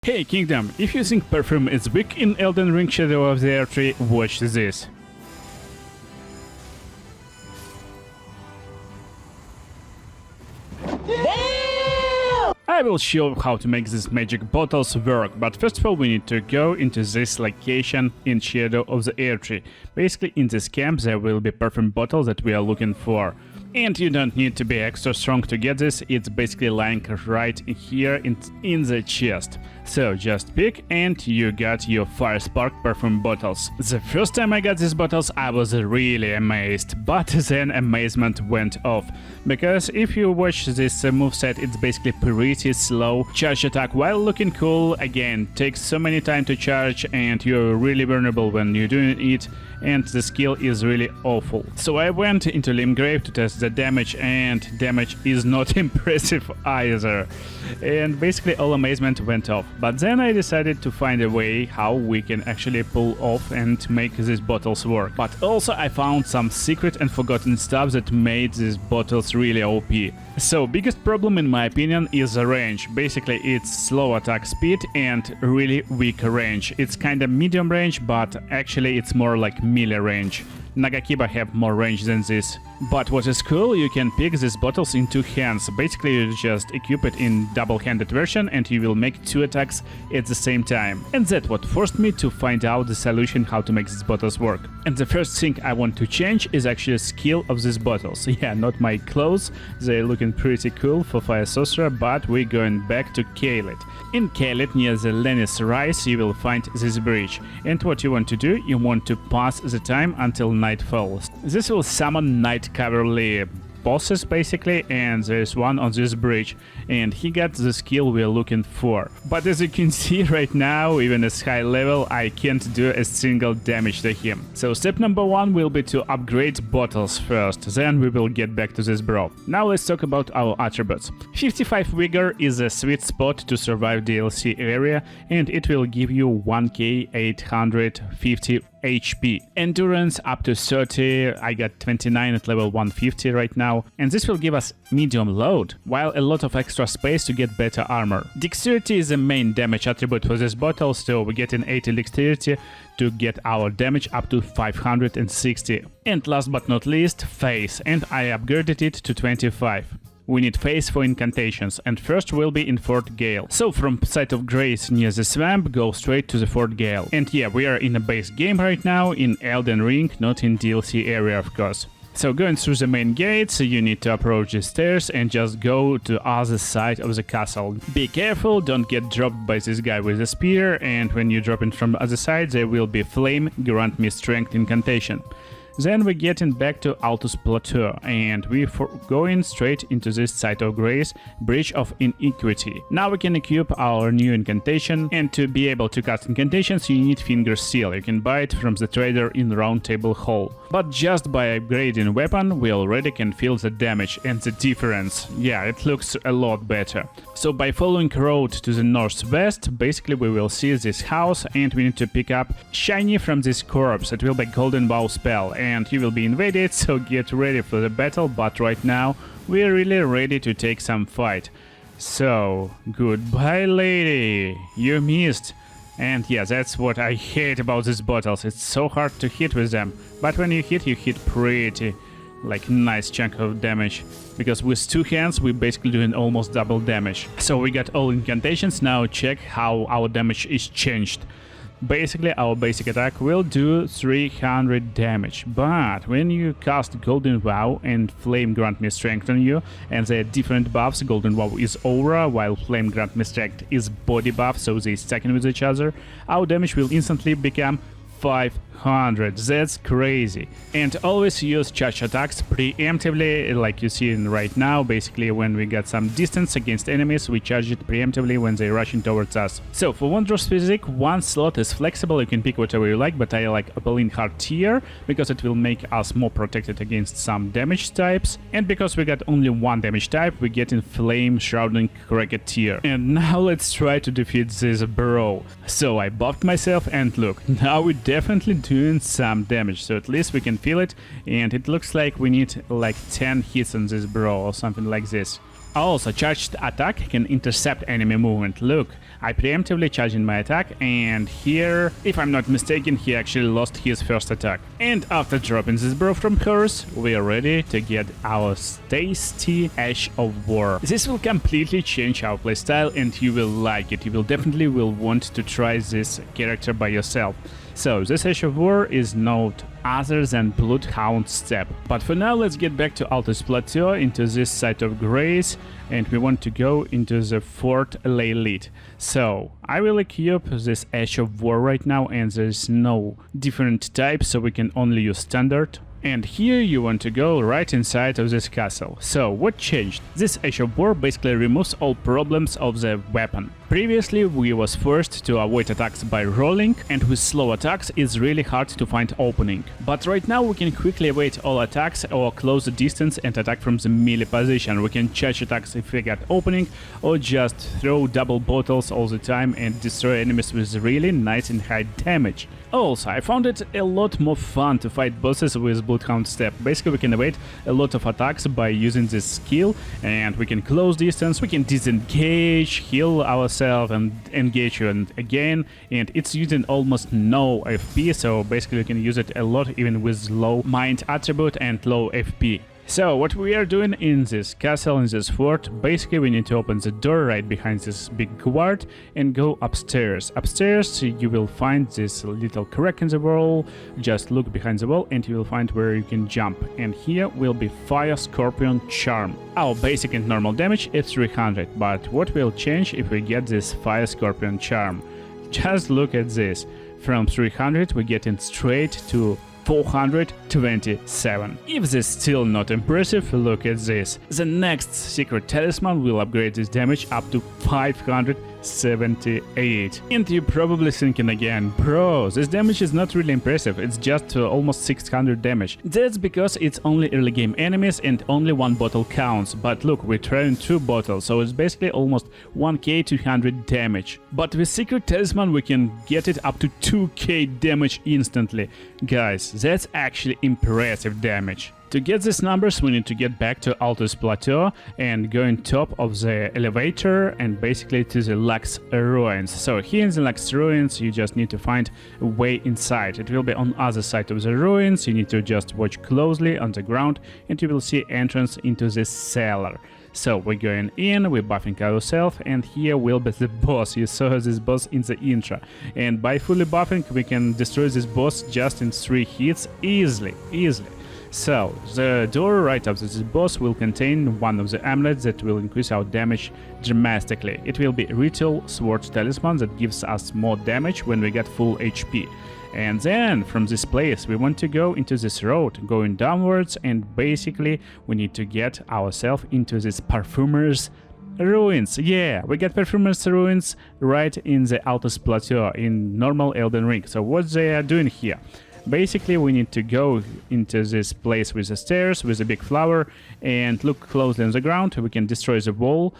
Hey Kingdom, if you think Perfume is weak in Elden Ring Shadow of the Erdtree, watch this. I will show how to make these magic bottles work, but first of all we need to go into this location in Shadow of the Erdtree. Basically in this camp there will be perfume bottles that we are looking for. And you don't need to be extra strong to get this, it's basically lying right here in the chest. So just pick and you got your Firespark Perfume bottles. The first time I got these bottles I was really amazed, but then amazement went off. Because if you watch this moveset, it's basically pretty slow charge attack while looking cool. Again, takes so many time to charge and you're really vulnerable when you're doing it, and the skill is really awful. So I went into Limgrave to test the damage, and damage is not impressive either. And basically all amazement went off. But then I decided to find a way how we can actually pull off and make these bottles work. But also I found some secret and forgotten stuff that made these bottles really OP. So biggest problem in my opinion is the range. Basically it's slow attack speed and really weak range. It's kinda medium range, but actually it's more like melee range. Nagakiba have more range than this. But what is cool, you can pick these bottles in two hands. Basically you just equip it in double-handed version and you will make two attacks at the same time. And that's what forced me to find out the solution how to make these bottles work. And the first thing I want to change is actually the skill of these bottles. Yeah, not my clothes, they're looking pretty cool for Fire Sorcerer, but we're going back to Kaelit. In Kaelit, near the Lennis Rise, you will find this bridge. And what you want to do, you want to pass the time until night falls. This will summon night cavalry bosses basically, and there's one on this bridge and he got the skill we're looking for. But as you can see right now, even at high level, I can't do a single damage to him. So step number one will be to upgrade bottles first, then we will get back to this bro. Now let's talk about our attributes. 55 vigor is a sweet spot to survive DLC area, and it will give you 1k 850 HP. Endurance up to 30, I got 29 at level 150 right now, and this will give us medium load, while a lot of extra space to get better armor. Dexterity is the main damage attribute for this bottle, so we get an 80 dexterity to get our damage up to 560. And last but not least, face, and I upgraded it to 25. We need face for incantations, and first will be in Fort Gale. So from Site of Grace near the swamp, go straight to the Fort Gale. And yeah, we are in a base game right now, in Elden Ring, not in DLC area of course. So going through the main gates, you need to approach the stairs and just go to other side of the castle. Be careful, don't get dropped by this guy with a spear, and when you drop it from the other side, there will be flame, grant me strength incantation. Then we're getting back to Altus Plateau, and we're going straight into this Site of Grace, Bridge of Iniquity. Now we can equip our new incantation, and to be able to cast incantations you need Finger Seal. You can buy it from the trader in Round Table Hall. But just by upgrading weapon we already can feel the damage and the difference. Yeah, it looks a lot better. So by following road to the northwest, basically we will see this house, and we need to pick up Shiny from this corpse. It will be Golden Bow spell, and you will be invaded, so get ready for the battle, but right now we're really ready to take some fight. So, goodbye lady, you missed. And yeah, that's what I hate about these bottles, it's so hard to hit with them, but when you hit pretty, like nice chunk of damage. Because with two hands we're basically doing almost double damage. So we got all incantations, now check how our damage is changed. Basically our basic attack will do 300 damage, but when you cast Golden Vow and Flame Grant Me Strength on you, and they are different buffs, Golden Vow is aura, while Flame Grant Me Strength is body buff, so they stacking with each other, our damage will instantly become 500. That's crazy. And always use charge attacks preemptively, like you see right now. Basically when we get some distance against enemies, we charge it preemptively when they're rushing towards us. So for Wondrous Physique, one slot is flexible, you can pick whatever you like, but I like Opaline Heart tier because it will make us more protected against some damage types, and because we got only one damage type, we get in Flame Shrouding Cracket tier. And now let's try to defeat this bro. So I buffed myself, and look, now we're definitely doing some damage, so at least we can feel it, and it looks like we need like 10 hits on this bro or something like this. Also, charged attack can intercept enemy movement. Look, I preemptively charging my attack, and here, if I'm not mistaken, he actually lost his first attack. And after dropping this brew from hers, we are ready to get our tasty Ash of War. This will completely change our playstyle, and you will like it. You will definitely want to try this character by yourself. So, this Ash of War is not other than Bloodhound Step. But for now, let's get back to Altus Plateau, into this site of grace, and we want to go into the Fort Leylit. So, I will equip this Ash of War right now, and there's no different type, so we can only use standard. And here you want to go right inside of this castle. So, what changed? This Ash of War basically removes all problems of the weapon. Previously, we was forced to avoid attacks by rolling, and with slow attacks it's really hard to find opening. But right now we can quickly evade all attacks or close the distance and attack from the melee position. We can charge attacks if we get opening, or just throw double bottles all the time and destroy enemies with really nice and high damage. Also, I found it a lot more fun to fight bosses with Bloodhound Step. Basically, we can evade a lot of attacks by using this skill, and we can close distance, we can disengage, heal ourselves, and engage you again, and it's using almost no FP, so basically you can use it a lot even with low mind attribute and low FP. So, what we are doing in this castle, in this fort, basically we need to open the door right behind this big guard and go upstairs. Upstairs you will find this little crack in the wall, just look behind the wall and you will find where you can jump. And here will be Fire Scorpion Charm. Our basic and normal damage is 300, but what will change if we get this Fire Scorpion Charm? Just look at this. From 300 we get in straight to 427. If this is still not impressive, look at this. The next secret talisman will upgrade this damage up to 578. And you're probably thinking again, bro, this damage is not really impressive, it's just almost 600 damage. That's because it's only early game enemies and only one bottle counts. But look, we're trying 2 bottles, so it's basically almost 1k 200 damage. But with secret talisman we can get it up to 2k damage instantly. Guys, that's actually impressive damage. To get these numbers we need to get back to Altus Plateau and go on top of the elevator and basically to the Lux Ruins. So here in the Lux Ruins you just need to find a way inside. It will be on the other side of the ruins, you need to just watch closely on the ground and you will see entrance into this cellar. So we're going in, we're buffing ourselves, and here will be the boss. You saw this boss in the intro. And by fully buffing we can destroy this boss just in 3 hits easily. So, the door right after this boss will contain one of the amulets that will increase our damage dramatically. It will be Ritual Sword Talisman that gives us more damage when we get full HP. And then, from this place, we want to go into this road, going downwards, and basically we need to get ourselves into this Perfumer's Ruins. Yeah, we get Perfumer's Ruins right in the Altus Plateau, in normal Elden Ring. So what they are doing here? Basically, we need to go into this place with the stairs, with a big flower, and look closely on the ground. We can destroy the wall,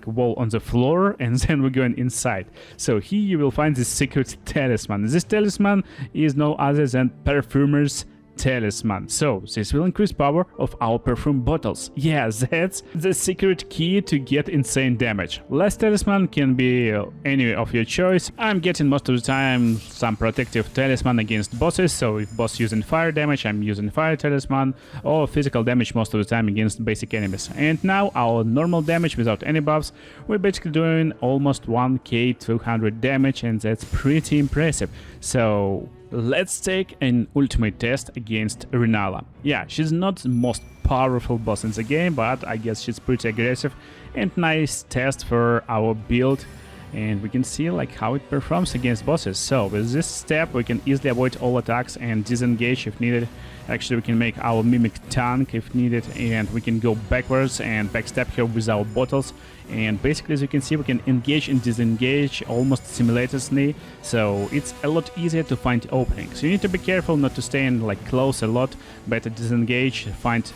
wall on the floor, and then we're going inside. So here you will find this secret talisman. This talisman is no other than Perfumer's Talisman. So this will increase power of our perfume bottles. Yeah, that's the secret key to get insane damage. Last talisman can be any of your choice. I'm getting most of the time some protective talisman against bosses, so if boss using fire damage, I'm using fire talisman, or physical damage most of the time against basic enemies. And now our normal damage without any buffs, we're basically doing almost 1k 200 damage, and that's pretty impressive. So let's take an ultimate test against Renala. Yeah, she's not the most powerful boss in the game, but I guess she's pretty aggressive and nice test for our build. And we can see how it performs against bosses. So with this step we can easily avoid all attacks and disengage if needed. Actually, we can make our mimic tank if needed, and we can go backwards and backstab her with our bottles. And basically, as you can see, we can engage and disengage almost simultaneously, so it's a lot easier to find openings. You need to be careful not to stay in close a lot, better disengage, find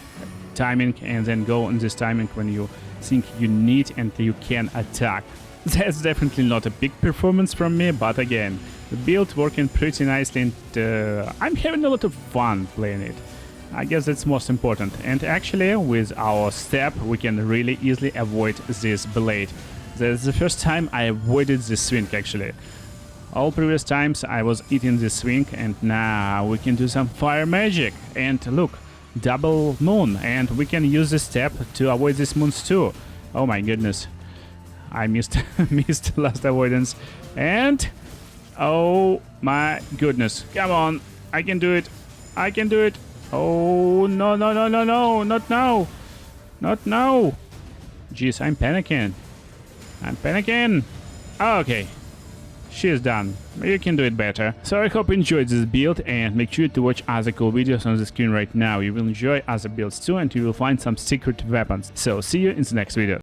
timing, and then go on this timing when you think you need and you can attack. That's definitely not a big performance from me, but again, the build working pretty nicely, and I'm having a lot of fun playing it. I guess that's most important. And actually, with our step, we can really easily avoid this blade. That's the first time I avoided this swing, actually. All previous times I was eating this swing, and now we can do some fire magic. And look, double moon, and we can use this step to avoid these moons too. Oh my goodness. I missed last avoidance. And oh my goodness. Come on. I can do it. I can do it. Oh, no, no, no, no, no. Not now. Not now. Jeez, I'm panicking. I'm panicking. Okay. She's done. You can do it better. So I hope you enjoyed this build, and make sure to watch other cool videos on the screen right now. You will enjoy other builds too, and you will find some secret weapons. So see you in the next video.